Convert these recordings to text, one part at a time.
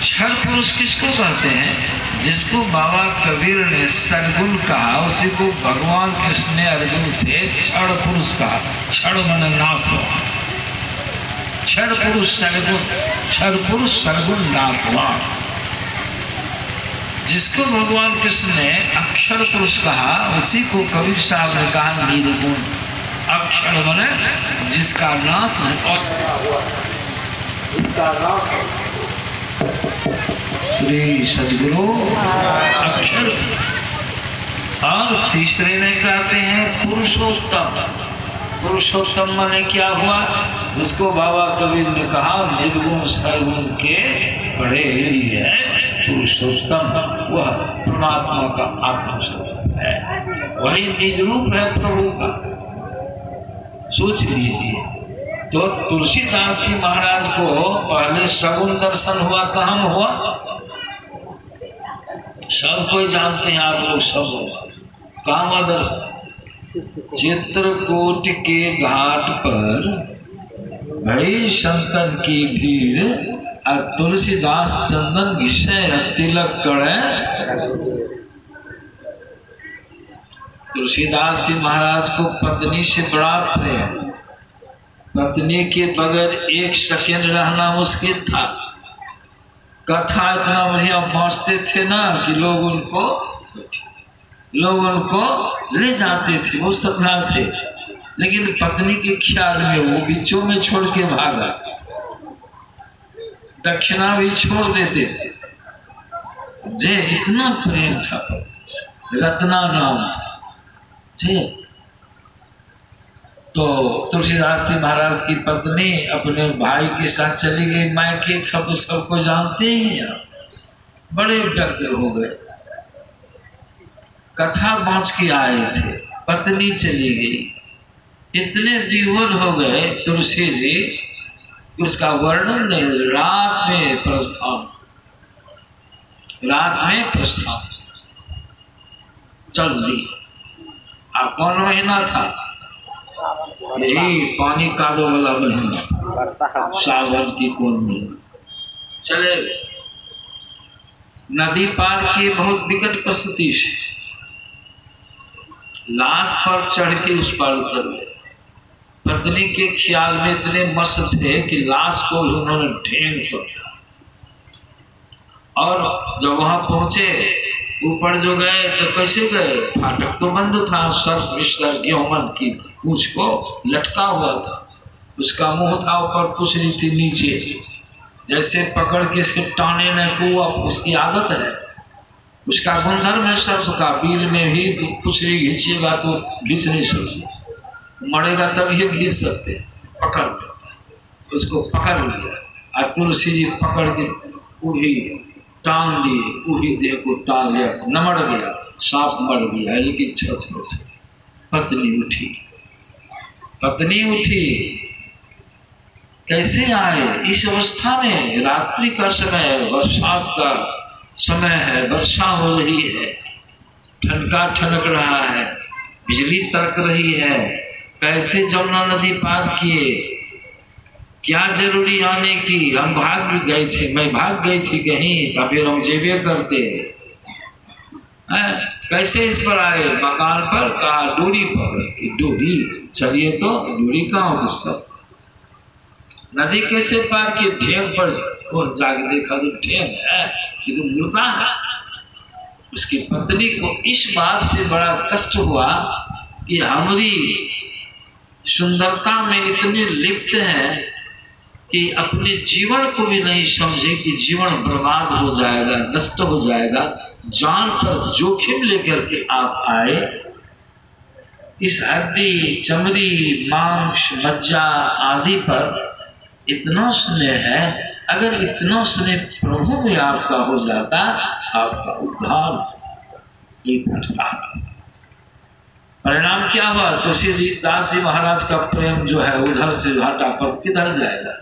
क्षर पुरुष किसको कहते हैं? जिसको बाबा कबीर ने सरगुण कहा, उसी को भगवान कृष्ण ने अर्जुन से क्षर पुरुष कहा। क्षर मन नाशवान, क्षर पुरुष सरगुण, क्षर पुरुष सरगुण नाशवान। जिसको भगवान कृष्ण ने अक्षर पुरुष कहा, उसी को कबीर साहब ने कहा निर्गुण। अक्षर मन जिसका नाश है और जिसका नाश है। श्री सद्गुरु अक्षर। और तीसरे में कहते हैं पुरुषोत्तम। पुरुषोत्तम माने क्या हुआ? जिसको बाबा कबीर ने कहा निर्गुण सरगुण के बड़े ही है पुरुषोत्तम। वह परमात्मा का आत्मस्वरूप है, वही निज रूप है प्रभु का। सोच लीजिए। तो तुलसीदास जी महाराज को पहले सगुण दर्शन हुआ, कहाँ हुआ? सब कोई जानते हैं, आप लोग सब हुआ। कहाँ दर्शन? चित्रकूट के घाट पर बड़ी संतन की भीड़ और तुलसीदास चंदन विषय तिलक करे। तुलसीदास जी महाराज को पत्नी से बड़ा प्रेम, पत्नी के बगैर एक सेकंड रहना मुश्किल था। कथा इतना बढ़िया पहुंचते थे ना कि लोग उनको ले जाते थे वो सपना से, लेकिन पत्नी के ख्याल में वो बीचों में छोड़ के भागा। दक्षिणा भी छोड़ देते थे। जे इतना प्रेम था, रत्ना नाम था जे। तो तुलसीदास जी महाराज की पत्नी अपने भाई के साथ चली गई मायके। सब तो सबको जानते ही हैं, बड़े व्यग्र हो गए। कथा बाँच के आए थे, पत्नी चली गई। इतने विह्वल हो गए तुलसी जी, उसका वर्णन नहीं। रात में प्रस्थान चल दी। कौन महीना था? यही पानी कादो वाला महीना, सावन की कौन महीना। चले नदी पार किए बहुत विकट परिस्थिति से, लाश पर चढ़ के उस पार उतर गए। पत्नी के ख्याल में इतने मस्त थे कि लाश को उन्होंने ढेर समझा। और जब वहां पहुंचे, ऊपर जो गए तो कैसे गए? फाटक तो बंद था। सर्प विस्तर गेहूं की पूंछ को लटका हुआ था, उसका मुंह था ऊपर, पुछरी थी नीचे। जैसे पकड़ के इसके टाने न को, उसकी आदत है, उसका गुणधर्म है सर्प का। बिल में भी पुछरी खींचिएगा तो खींच नहीं सकते, मरेगा तब ये खींच सकते। पकड़ उसको पकड़ लिया और तुलसी जी पकड़ के उड़ी टांग दिए, उड़ी देह को टांग लिया, नमड़ गया, सांप मर गया। लेकिन छत पर पत्नी उठी। कैसे आए? इस अवस्था में रात्रि का समय है, बरसात का समय है, वर्षा हो रही है, ठनका ठनक रहा है, बिजली तड़क रही है। कैसे जमुना नदी पार किए? क्या जरूरी आने की? हम भाग गए थे, मैं भाग गई थी कहीं, तब फिर हम जेबे करते हैं। कैसे इस पर आए? मकान पर कहा डोरी पर। डोरी चलिए तो डोरी कहाँ हो? तो सब नदी कैसे पार किए? ठेंग पर। कौन जाके देखा तो ठेंग है, ये तो मुर्दा है। उसकी पत्नी को इस बात से बड़ा कष्ट हुआ कि हमारी सुंदरता में इतने लिप्त हैं कि अपने जीवन को भी नहीं समझे कि जीवन बर्बाद हो जाएगा, नष्ट हो जाएगा। जान पर जोखिम लेकर के आप आए। इस हड्डी, चमड़ी, मांस, मज्जा आदि पर इतना स्नेह है। अगर इतना स्नेह प्रभु में आपका हो जाता, आपका उद्धार नहीं घटता। परिणाम क्या हुआ? तुलसीदास जी महाराज का प्रेम जो है उधर से घाटा पर किधर जाएगा?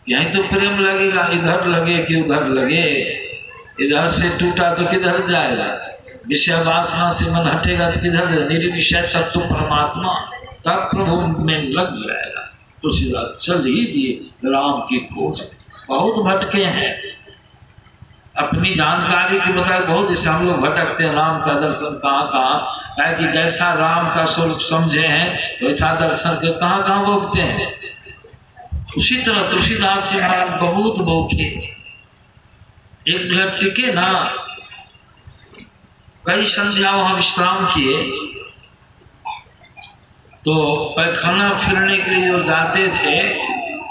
यहीं तो प्रेम लगेगा, इधर लगे कि उधर लगे। इधर से टूटा तो किधर जाएगा? विषय वासना से मन हटेगा तो किधर जाएगा? निर्विषय तत्व परमात्मा तब प्रभु में लग जाएगा। तुलसीदास चल ही दिए राम की खोज। बहुत भटके हैं, अपनी जानकारी के मुताबिक बहुत, जैसे हम लोग भटकते हैं राम का दर्शन कहाँ कहाँ है, कि जैसा राम का स्वरूप समझे हैं वैसा दर्शन के कहाँ कहाँ भोगते हैं। उसी तरह तुलसीदास जी महाराज बहुत भोगे, एक जगह टिके ना, कई संध्या वहां विश्राम किए, तो पैखाना फिरने के लिए जो जाते थे,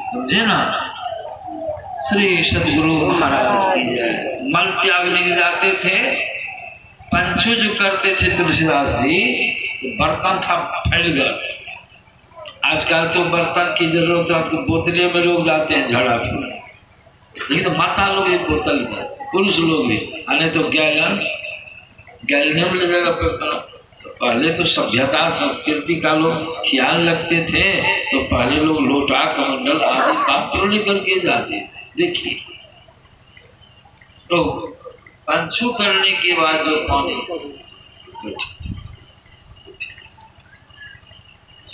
समझे ना, श्री सदगुरु महाराज की जय, मल त्यागने के जाते थे, पंचो जो करते थे तुलसीदास जी, तो बर्तन था फैल गया। आजकल तो बर्तन की जरूरत है, तो बोतले में लोग जाते हैं झाड़ा फिरने, लेकिन तो माता लोग एक बोतल में, पुरुष लोग भी, आने तो गैलने में लगेगा पैखाना। पहले तो सभ्यता संस्कृति का लोग ख्याल रखते थे, तो पहले लोग लोटा कमंडल आदि पात्र लेकर के जाते थे। देखिए, तो पंचू करने के बाद जो पानी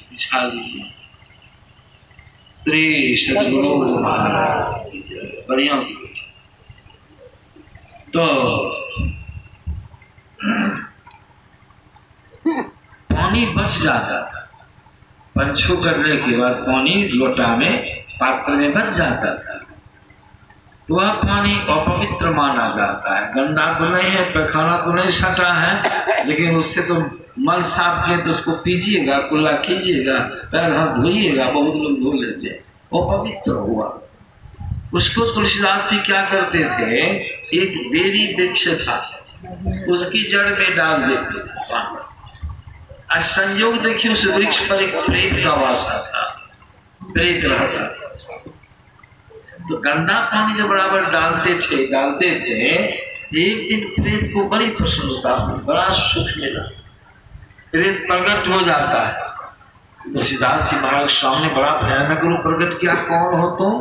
बिछा दीजिए, श्री सदगुरु महाराज बढ़िया से। तो पानी बच जाता था, पंचो करने के बाद पानी लोटा में पात्र में बच जाता था, तो वह पानी अपवित्र माना जाता है। गंदा तो नहीं है, पैखाना तो नहीं सटा है, लेकिन उससे तो मल साफ किए तो उसको पीजिएगा, कुल्ला कीजिएगा, पैर हाथ धोइएगा, बहुत लोग धो लेते हैं, वो पवित्र हुआ। उसको तुलसीदास जी क्या करते थे, एक बेरी वृक्ष था, उसकी जड़ में डाल देते थे पानी। आज संयोग देखिए, उस वृक्ष पर एक प्रेत का वासा था, प्रेत रहता था। तो गंदा पानी जो बराबर डालते थे, एक दिन प्रेत को बड़ी प्रसन्नता हुई, बड़ा सुख मिला, प्रेत प्रकट हो जाता है। तुलसीदास जी महाराज सामने बड़ा भयानक रूप प्रकट किया, कौन हो तुम?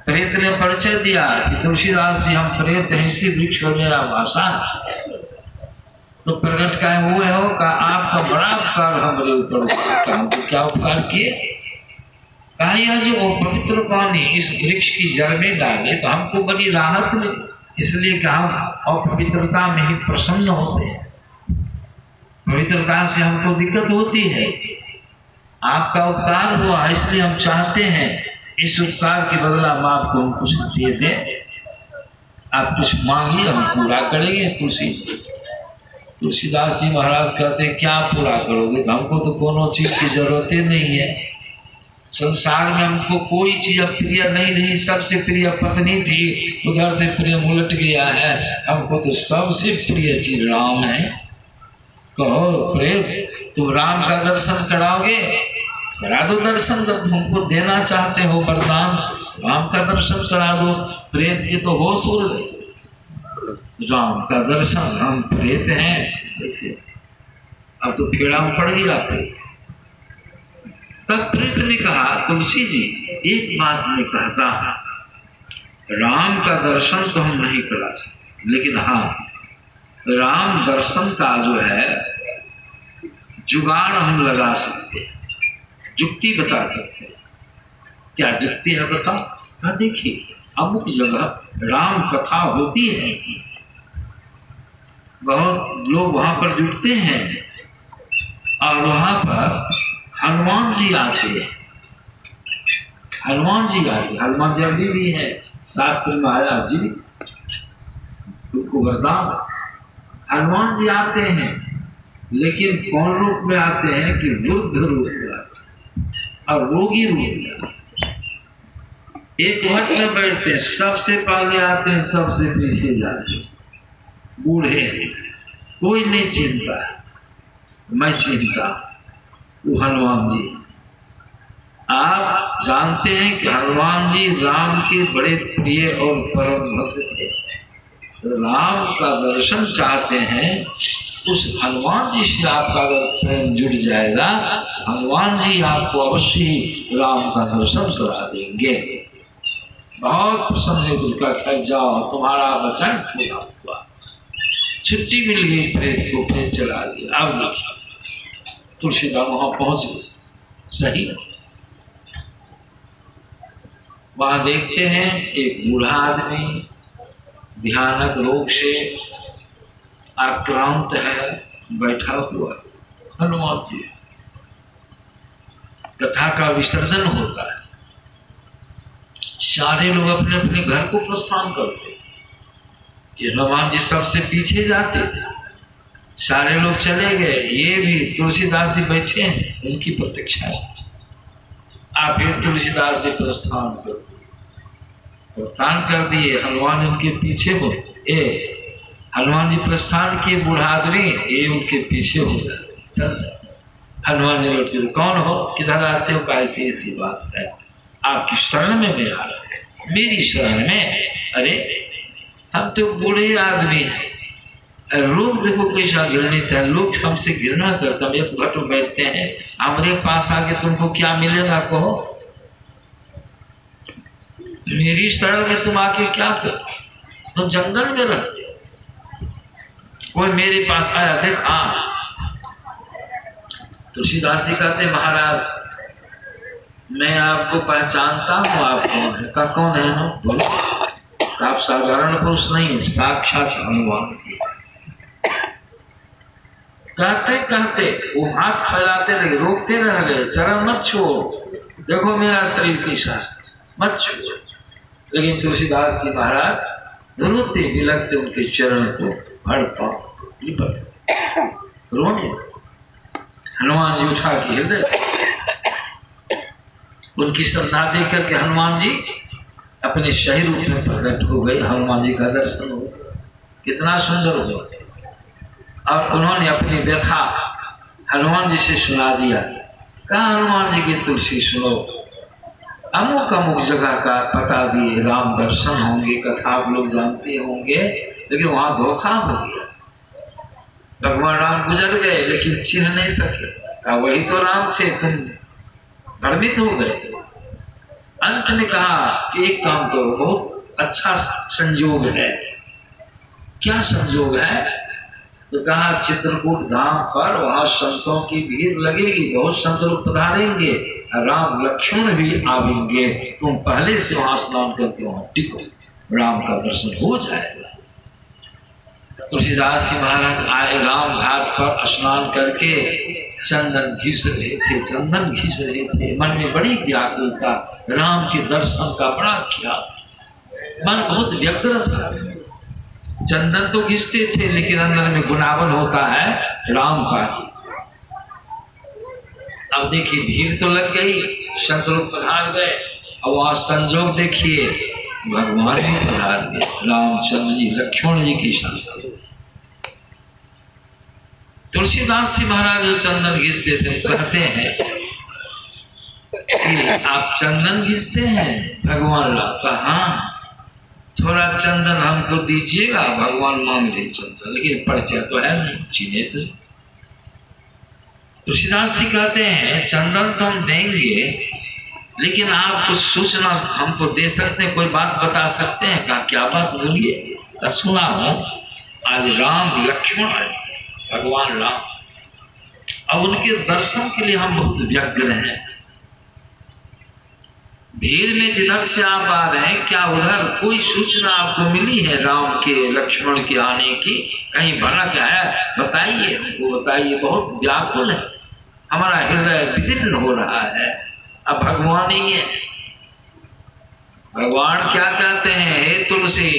प्रेत ने परिचय दिया कि तुलसीदास जी हम प्रेत हैं, इसी वृक्ष पर मेरा वासा है। तो प्रकट का है वो है हो का आपका बड़ा उपकार हमारे ऊपर, हमको क्या उपकार किए? कहा यह जो पवित्र पानी इस वृक्ष की जड़ में डाले तो हमको बड़ी राहत मिली, इसलिए कि हम अपवित्रता में ही प्रसन्न होते हैं, पवित्रता से हमको दिक्कत होती है। आपका उपकार हुआ, इसलिए हम चाहते हैं इस उपकार के बदला हम आपको हम कुछ दे दें, आप कुछ मांगिए हम पूरा करेंगे। तुलसीदास जी महाराज कहते हैं क्या पूरा करोगे? तो हमको तो कोनो चीज की जरूरत ही नहीं है, संसार में हमको कोई चीज प्रिय नहीं रही, सबसे प्रिय पत्नी थी, उधर से प्रेम उलट गया है, हमको तो सबसे प्रिय चीज राम है। कहो प्रेम, तुम राम का दर्शन कराओगे? करा दो दर्शन, जब तुमको देना चाहते हो वरदान, राम का दर्शन करा दो। प्रेत के तो होश उड़ गए, राम का दर्शन, हम प्रेत हैं ऐसे, अब तो फेड़ा में पड़ गया प्रेत। तब प्रेत ने कहा, तुलसी जी एक बात मैं कहता हूं, राम का दर्शन तो हम नहीं करा सकते, लेकिन हाँ राम दर्शन का जो है जुगाड़ हम लगा सकते हैं, जुक्ति बता सकते हैं। क्या जुक्ति है बताओ? हाँ देखिए, अमुक जगह राम कथा होती है, बहुत लोग वहां पर जुटते हैं, और वहां पर हनुमान जी आते हैं, हनुमान जी अभी भी है, शास्त्र में आया जी उनको वरदान, हनुमान जी आते हैं, लेकिन कौन रूप में आते हैं कि वृद्ध रूप में और रोगी रूप में। एक वक्त में बैठते हैं, सबसे पहले आते हैं, सबसे पीछे जाते हैं, बूढ़े कोई नहीं चिंता, मैं चिंता, वो हनुमान जी। आप जानते हैं कि हनुमान जी राम के बड़े प्रिय और परम भक्त थे, राम का दर्शन चाहते हैं, उस हनुमान जी से आपका अगर प्रेम जुड़ जाएगा, हनुमान जी आपको अवश्य ही राम का दर्शन करा देंगे। बहुत प्रसन्न है, उनका कह जाओ तुम्हारा वचन पूरा हुआ, छुट्टी मिल गई प्रेत को, प्रेत चला दिया। अब देखिए तुलसीदास वहां पहुंच गए, सही वहां देखते हैं एक बूढ़ा आदमी भयानक रोग से आक्रांत है, बैठा हुआ हनुमान जी। कथा का विसर्जन होता है, सारे लोग अपने अपने घर को प्रस्थान करते। ये हनुमान जी सबसे पीछे जाते थे, सारे लोग चले गए, ये भी तुलसीदास जी बैठे हैं, उनकी प्रतीक्षा है। आप फिर तुलसीदास जी प्रस्थान कर दिए, हनुमान उनके पीछे हो। हनुमान जी प्रस्थान किए, बूढ़ा आदमी ये उनके पीछे हो गया। चल हनुमान जी लौट के, कौन हो, किधर आते हो, कैसी ऐसी बात है, आपकी शरण में मैं आ रहा हूं, मेरी शरण में। अरे हम तो बूढ़े आदमी हैं, लोग देखो कैसा घृणित है, लोग हमसे घृणा करते, हम एक घट बैठते हैं, हमारे पास आके तुमको क्या मिलेगा, कहो। मेरी शरण में तुम आके क्या करो, तुम जंगल में रहते, कोई मेरे पास आया, देख। हाँ, तुलसीदास जी कहते, महाराज मैं आपको पहचानता हूँ, आप कौन है, का कौन है ना, बोलो। आप साधारण पुरुष नहीं, साक्षात हनुमान। कहते कहते वो हाथ फैलाते रहे, रोकते रह गए, चरण मत छोड़, देखो मेरा शरीर कैसा है, मत छोड़। लेकिन तुलसीदास जी महाराज रोते बिलखते उनके चरण को हर पाँव रोने। हनुमान जी उठा के हृदय से उनकी श्रद्धा देख करके हनुमान जी अपने सही रूप में प्रकट हो गए। हनुमान जी का दर्शन हो, कितना सुंदर हुआ। और उन्होंने अपनी व्यथा हनुमान जी से सुना दिया। कहा, हनुमान जी की तुलसी सुनो, अमुक अमुक जगह का पता दिए, राम दर्शन होंगे, कथा आप लोग जानते होंगे, लेकिन वहां धोखा हो गया। भगवान राम गुजर गए लेकिन चिन्ह नहीं सके, वही तो राम थे, तुम भ्रमित हो गए। अंत में कहा, एक काम करो, बहुत अच्छा संयोग है। क्या संयोग है? तो कहा, चित्रकूट धाम पर वहां संतों की भीड़ लगेगी, बहुत संत लोग पधारेंगे, राम लक्ष्मण भी आवेंगे, तुम पहले से वहां स्नान करके वहां टिको, राम का दर्शन हो जाएगा। तुलसीदास जी महाराज आए, राम घाट पर स्नान करके चंदन घिस रहे थे, चंदन घिस रहे थे, मन में बड़ी व्याकुलता, राम के दर्शन का बड़ा ख्याल, मन बहुत व्यग्र था। चंदन तो घिसते थे लेकिन अंदर में गुनावन होता है राम का। अब देखिए, भीड़ तो लग गई, संत लोग पधार गए, और वहां संजोग देखिए, भगवान भी पधार गए, रामचंद्र जी लक्ष्मण जी के साथ। तुलसीदास जी महाराज जो चंदन घिसते थे, कहते हैं कि आप चंदन घिसते हैं भगवान राम का? हाँ, थोड़ा चंदन हमको दीजिएगा। भगवान मांग रहे चंदन, लेकिन परिचय तो है नहीं, चिन्हे तो। तुलसीदास जी कहते हैं, चंदन तो हम देंगे, लेकिन आप कुछ सूचना हमको दे सकते हैं, कोई बात बता सकते हैं? कहा, क्या बात बोलिए? सुना हूं, आज राम लक्ष्मण आए, भगवान राम, अब उनके दर्शन के लिए हम बहुत व्यग्र हैं। भीड़ में जिधर से आप आ रहे हैं, क्या उधर कोई सूचना आपको मिली है राम के लक्ष्मण के आने की? कहीं भनक है? बताइए, हमको बताइए, बहुत व्याकुल है, हमारा हृदय विदीर्ण हो रहा है। अब भगवान ही है। भगवान क्या कहते हैं, हे तुलसी,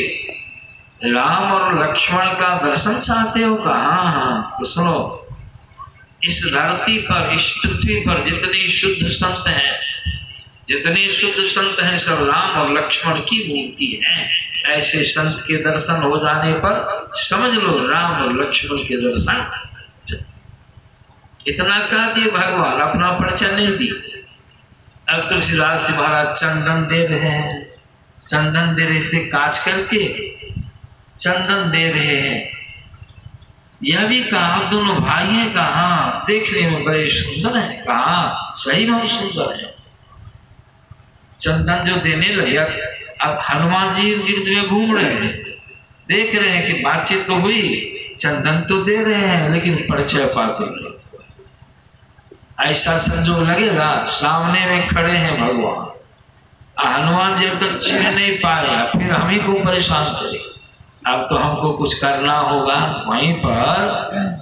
राम और लक्ष्मण का दर्शन चाहते हो? कहा, हाँ, तो सुनो, इस धरती पर, इस पृथ्वी पर जितने शुद्ध संत हैं, जितने शुद्ध संत हैं, सब राम और लक्ष्मण की मूर्ति हैं। ऐसे संत के दर्शन हो जाने पर समझ लो राम और लक्ष्मण के दर्शन। इतना कह दिए भगवान, अपना परिचय नहीं दी। अब तुलसीदास जी महाराज चंदन दे रहे हैं, चंदन दे रहे से काच करके चंदन दे रहे हैं। यह भी कहा, दोनों भाई हैं, कहा देखने में बड़े सुंदर हैं, कहा सही में सुंदर है। चंदन जो देने लगे, अब हनुमान जी गिरद में घूम रहे हैं, देख रहे हैं कि बातचीत तो हुई, चंदन तो दे रहे हैं, लेकिन परिचय पाते नहीं। ऐसा संजोग लगेगा, सामने में खड़े हैं भगवान, हनुमान जी अब तक छीन नहीं पाए, फिर हम ही को परेशान करें। अब तो हमको कुछ करना होगा। वहीं पर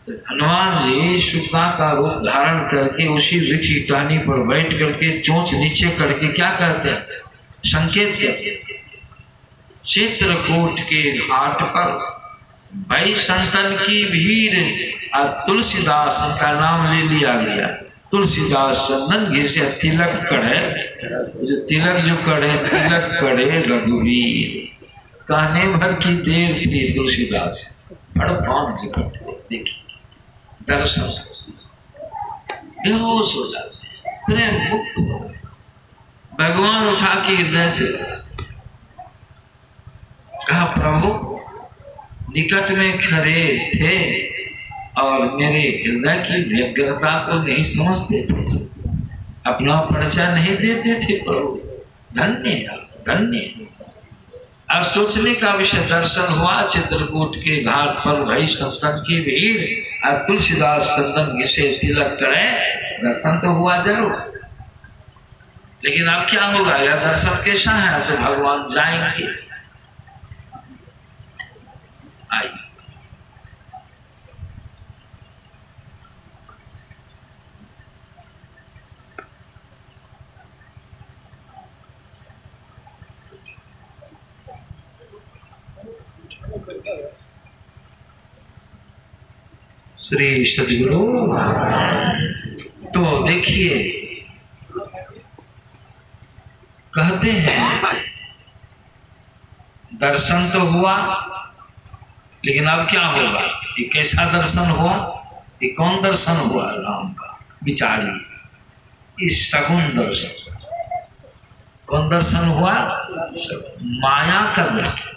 हनुमान जी शुक्ला का रूप धारण करके उसी वृक्ष की टहनी पर बैठ करके चोंच नीचे करके क्या करते हैं, संकेत करते हैं। चित्रकूट के घाट पर भाई संतन की भीड़ और तुलसीदास का नाम ले लिया गया। तुलसीदास चंदन घिसे तिलक कड़े, जो तिलक जो कड़े, तिलक कड़े रघुवीर, कहने भर की देर थी तुलसीदास बड़ पान निकट। देखिए दर्शन बेहोश हो जाते, प्रेम मुक्त हो। भगवान उठा के हृदय से कहा, प्रभु निकट में खड़े थे और मेरे हृदय की व्यग्रता को नहीं समझते थे, अपना परिचय नहीं देते थे। प्रभु धन्य धन्य। अब सोचने का विषय, दर्शन हुआ चित्रकूट के घाट पर भाई संतन की भीड़ और तुलसीदास चंदन घिसे तिलक करे। दर्शन तो हुआ जरूर, लेकिन अब क्या होगा, यह दर्शन कैसा है, तो भगवान जाएंगे। आइए श्री सद्गुरु। तो देखिए कहते हैं दर्शन तो हुआ, लेकिन अब क्या होगा, ये कैसा दर्शन हुआ, ये कौन दर्शन हुआ राम का, विचारी इस सगुन दर्शन। कौन दर्शन हुआ, माया का दर्शन,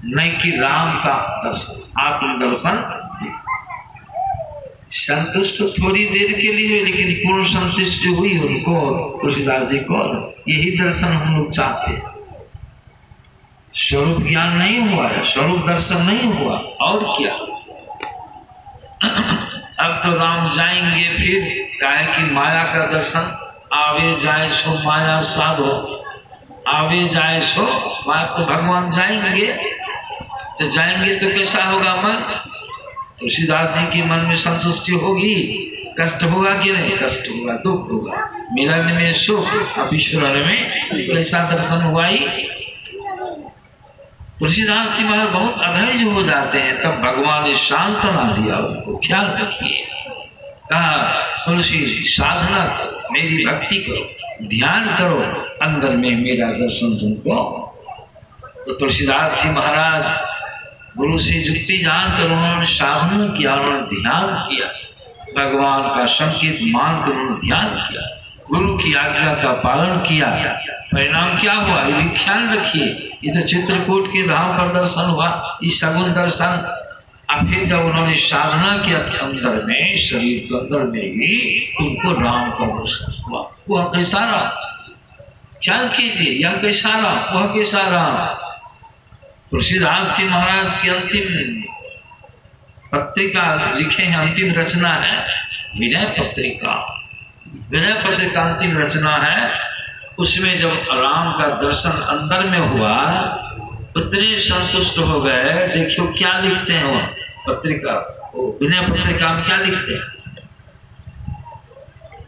नहीं कि राम का दर्शन, आत्म दर्शन। संतुष्ट थोड़ी देर के लिए, लेकिन पूर्ण संतुष्टि हुई उनको, तुलसीदास जी को। यही दर्शन हम लोग चाहते हैं। स्वरूप ज्ञान नहीं हुआ है, स्वरूप दर्शन नहीं हुआ, और क्या। अब तो राम जाएंगे फिर, कहे कि माया का दर्शन, आवे जाए सो माया साधो, आवे जाए सो माया। तो भगवान जाएंगे, तो जाएंगे तो कैसा होगा मन, तुलसीदास जी के मन में संतुष्टि होगी, कष्ट होगा कि नहीं, कष्ट होगा, दुख होगा। मिलन में सुख, अब ईश्वर में कैसा दर्शन हुआ ही। तुलसीदास जी महाराज बहुत अधैर्य हो जाते हैं, तब भगवान ने सांत्वना दिया उनको, ख्याल रखिए। कहा तुलसी साधना करो, मेरी भक्ति करो, ध्यान करो, अंदर में मेरा दर्शन तुमको। तो तुलसीदास जी महाराज गुरु से जुक्ति जानकर उन्होंने साधना किया, उन्होंने ध्यान किया, भगवान का संकेत मानकर उन्होंने ध्यान किया, गुरु की आज्ञा का पालन किया। परिणाम क्या हुआ, ये भी ख्याल रखिए। ये तो चित्रकूट के धाम पर दर्शन हुआ, ये सगुन दर्शन। अब फिर जब उन्होंने साधना किया तो अंदर में, शरीर के अंदर में ही उनको राम का दर्शन हुआ। वह कैसा राम, ख्याल कीजिए, यह कैसा राम, वह कैसा राम। तुलसीदास जी महाराज की अंतिम पत्रिका लिखे हैं, अंतिम रचना है विनय पत्रिका। विनय पत्रिका अंतिम रचना है। उसमें जब राम का दर्शन अंदर में हुआ, उतने संतुष्ट हो गए। देखियो क्या लिखते हैं वो पत्रिका, वो विनय पत्रिका में क्या लिखते हैं।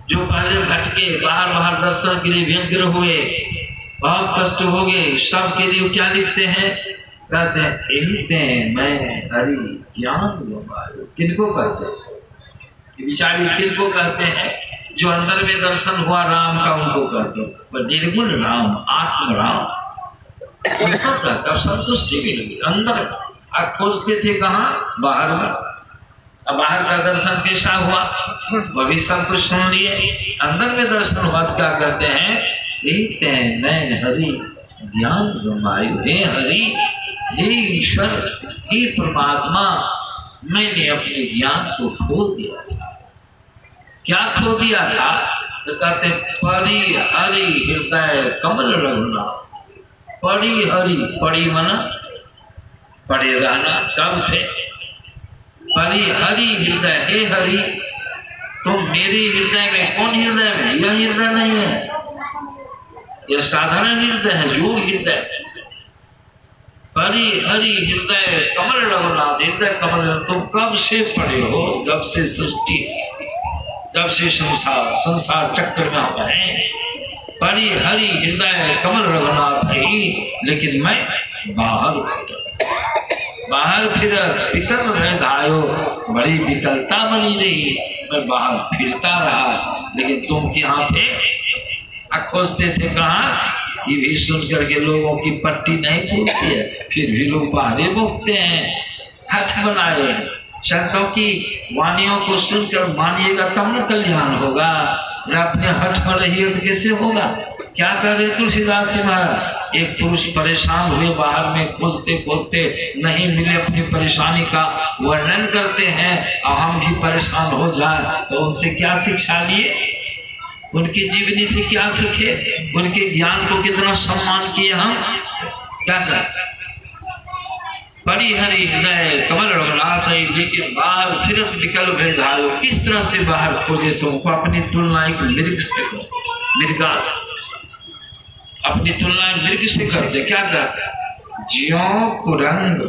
जो पहले भटके, बाहर बाहर दर्शन के लिए व्यग्र हुए, बहुत कष्ट हो गए, सब के लिए क्या लिखते हैं, कहते हैं यही मैं हरि ज्ञान लुभायो। किनको कहते हैं, विचारी किनको कहते हैं, जो अंदर में दर्शन हुआ राम का, उनको कहते हैं। पर निर्गुण राम, आत्म राम, उनको कहते। अब संतुष्टि मिलेगी अंदर। अब खोजते थे कहाँ, बाहर में। अब बाहर का दर्शन कैसा हुआ, वह भी सब कुछ सुन लिए। अंदर में दर्शन हुआ तो क्या कहते हैं, यही मैं हरि ज्ञान लुभायो। हे हरि, हे ईश्वर, हे परमात्मा, मैंने अपने ज्ञान को खो दिया था। क्या खो दिया था, तो कहते परि हरि हृदय कमल रघुनाथ। परि हरि, परि मना पड़े रहना, कब से, परि हरि हृदय, हे हरि तुम मेरे हृदय में, कौन हृदय में, यह हृदय नहीं है, यह साधारण हृदय है, योग हृदय। हरि हरि हृदय कमल रघुनाथ, हृदय कमल। तुम कब से पड़े हो? जब से सृष्टि, जब से संसार चक्र में हम हैं। परि हरि हृदय कमल रघुनाथ ही, लेकिन मैं बाहर फिर विकल में धायो, बड़ी विकलता बनी रही। मैं बाहर फिरता रहा, लेकिन तुम यहाँ थे, खोजते थे कहाँ? ये भी सुन करके लोगों की पट्टी नहीं टूटती है, फिर भी लोग बाहर भोगते हैं। हथ बनाए हैं। संतों की वाणियों को सुनकर मानिएगा तब न कल्याण होगा, न अपने हठ में रहिए तो कैसे होगा? क्या कर रहे तुलसीदास जी महाराज? एक पुरुष परेशान हुए, बाहर में खोजते खोजते नहीं मिले, अपनी परेशानी का वर्णन करते हैं, और हम भी परेशान हो जाए तो उनसे क्या शिक्षा लिए? उनकी जीवनी से क्या सीखे? उनके ज्ञान को कितना सम्मान किए हम? क्या कर परिहरि हृदय कमल रघुनाथ, लेकिन बाहर फिरत विकल भेदायो। किस तरह से बाहर खोजे? तुमको अपनी तुलना एक मृग से करो, मृगा से अपनी तुलना मृग से करते। क्या करते? ज्यों कुरंग,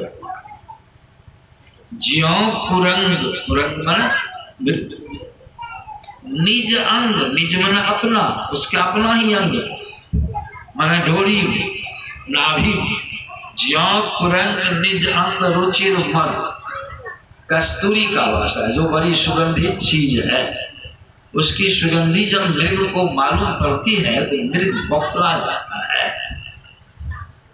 ज्यों कुरंग, कुरंग माने निज अंग, निज माने अपना, उसका अपना ही अंग माने डोरी नाभि। ज्यों कुरंग निज अंग रुचिर मद, कस्तूरी का भाषा है, जो बड़ी सुगंधित चीज है, उसकी सुगंधी जब मृग को मालूम पड़ती है तो मृग बौखला जाता है,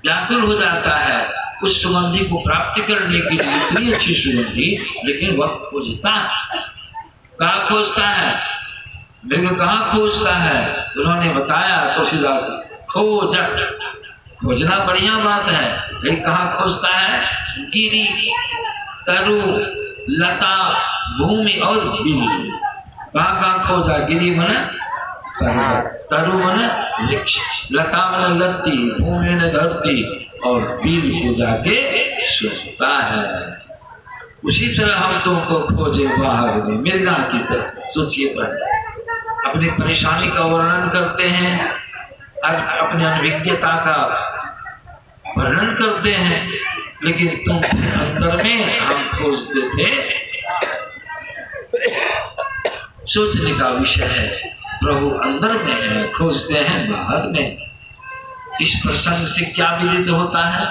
व्याकुल हो जाता है उस सुगंधी को प्राप्त करने के लिए। इतनी अच्छी सुगंधी, लेकिन वह खोजता है। कहाँ खोजता है मृग? कहाँ खोजता है? उन्होंने बताया तुलसीदास, खोज, खोजना बढ़िया बात है, लेकिन कहाँ खोजता है? गिरी, तरु, लता, भूमि और बिल। कहाँ कहाँ खोजा? गिरी मने तरु मने वृक्ष, लता मने लत्ती, भूमि मने धरती, और बिल को जाके सुनता है। उसी तरह हम तुमको खोजे बाहर में, मृगा की तरह। सोचिए, पर अपनी परेशानी का वर्णन करते हैं, आज अपनी अनभिज्ञता का वर्णन करते हैं, लेकिन तुम अंदर में, हम खोजते थे। सोचने का विषय है, प्रभु अंदर में है, खोजते हैं बाहर में। इस प्रसंग से क्या विदित होता है?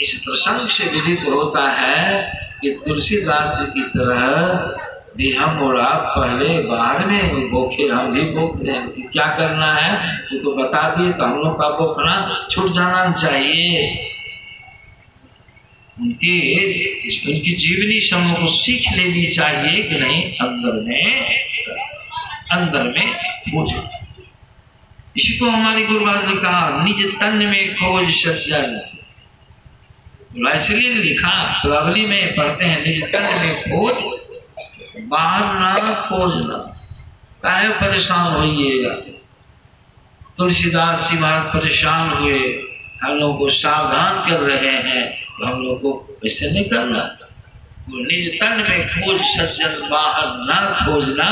इस प्रसंग से विदित होता है कि तुलसीदास जी की तरह भी हम और आप पहले बाहर में भूखे, हम भी भूख रहे हैं। कि क्या करना है वो तो बता दिए, तो हम लोग का भूखना छूट जाना चाहिए। उनकी जीवनी समूह को सीख लेनी चाहिए कि नहीं, अंदर में खोजो। इसी को हमारी गुरुवार ने कहा, निज तन में खोज सज्जन। इसलिए लिखा, पदावली में पढ़ते हैं, निज तन में खोज, बाहर ना खोजना। काहे परेशान होइएगा? तुलसीदास जी महाराज परेशान हुए, हम लोग को सावधान कर रहे हैं, तो हम लोग को ऐसे नहीं करना। निज तन में खोज सज्जन, बाहर ना खोजना।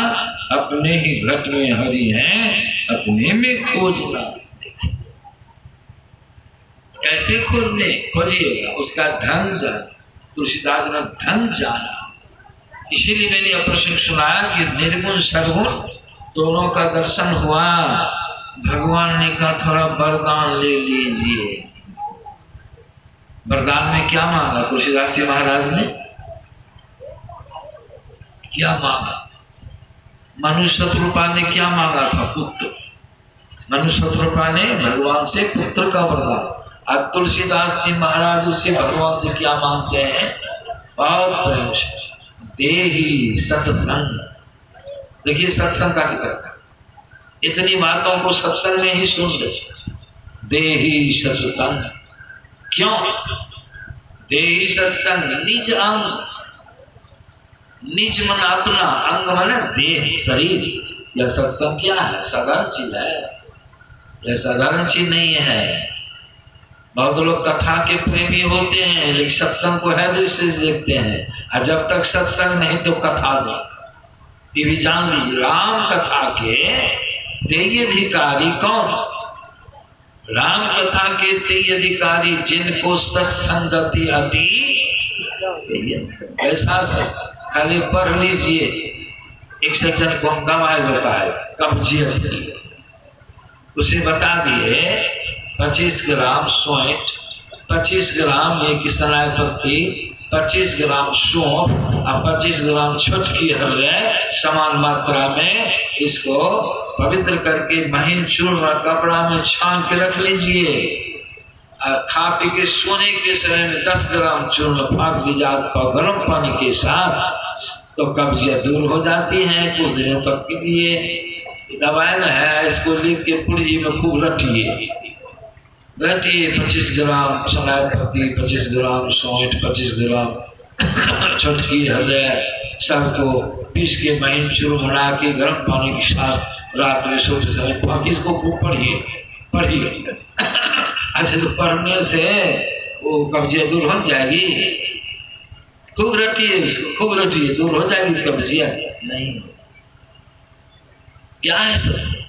अपने ही घट में हरि हैं, अपने में खोजना। कैसे खोजने? खोजिएगा, उसका ढंग जाना। तुलसीदास ने ढंग जाना। इसीलिए मैंने यह प्रसंग सुनाया कि निर्गुण सद्गुण दोनों का दर्शन हुआ। भगवान ने कहा थोड़ा वरदान ले लीजिए। वरदान में क्या मांगा तुलसीदास जी महाराज ने? क्या मांगा? मनुष्य शत्रुपा ने क्या मांगा था? पुत्र। मनुष्य शत्रुपा ने भगवान से पुत्र का वरदान। आज तुलसीदास जी महाराज उसे भगवान से क्या मांगते हैं? और प्रेम से, देहि सत्संग। देखिए सत्संग का क्या करता है, इतनी बातों को सत्संग में ही सुन ले। देहि सत्संग, क्यों? देहि सत्संग, निज अंग, निज मन अपना, अंग मन देह, शरीर। यह सत्संग क्या है? साधारण चीज है, यह साधारण चीज नहीं है। बहुत लोग कथा के प्रेमी होते हैं, लेकिन सत्संग को है दृष्टि से देखते हैं, और जब तक सत्संग नहीं तो कथा नहीं। ये भी जान लीजिए, राम कथा के देय अधिकारी कौन? राम कथा के तेज अधिकारी जिनको सत्संगति अति ऐसा सब खाली पढ़ लीजिए। एक सज्जन को हम दवाई बताए कब्जियत की, उसे बता दिए 25 ग्राम सौंठ, 25 ग्राम ये किसनाय पत्ती, 25 ग्राम सौंफ और 25 ग्राम छुटकी हृदय समान मात्रा में इसको पवित्र करके महीन चूर्ण कपड़ा में छान के रख लीजिए और खा पी के सोने के समय में 10 ग्राम चूर्ण फाक भिजा गर्म पानी के साथ, तो कब्जियत दूर हो जाती है। कुछ दिनों तक कीजिए। दवाई न है, इसको लिख के पुर्जी में खूब रटिए 25 ग्राम सनाय पत्ती, 25 ग्राम सौंठ, 25 ग्राम छुटकी हृदय सबको पीस के महीन चूर्ण बना के गर्म पानी के साथ रात में सोते समय बाकी इसको खूब पढ़िए। अच्छा, तो पढ़ने से वो कब्जियत दूर हो जाएगी। खूब रटिए इसको, खूब रटिए, दूर हो जाएगी कब्जियत। नहीं, क्या है सत्संग?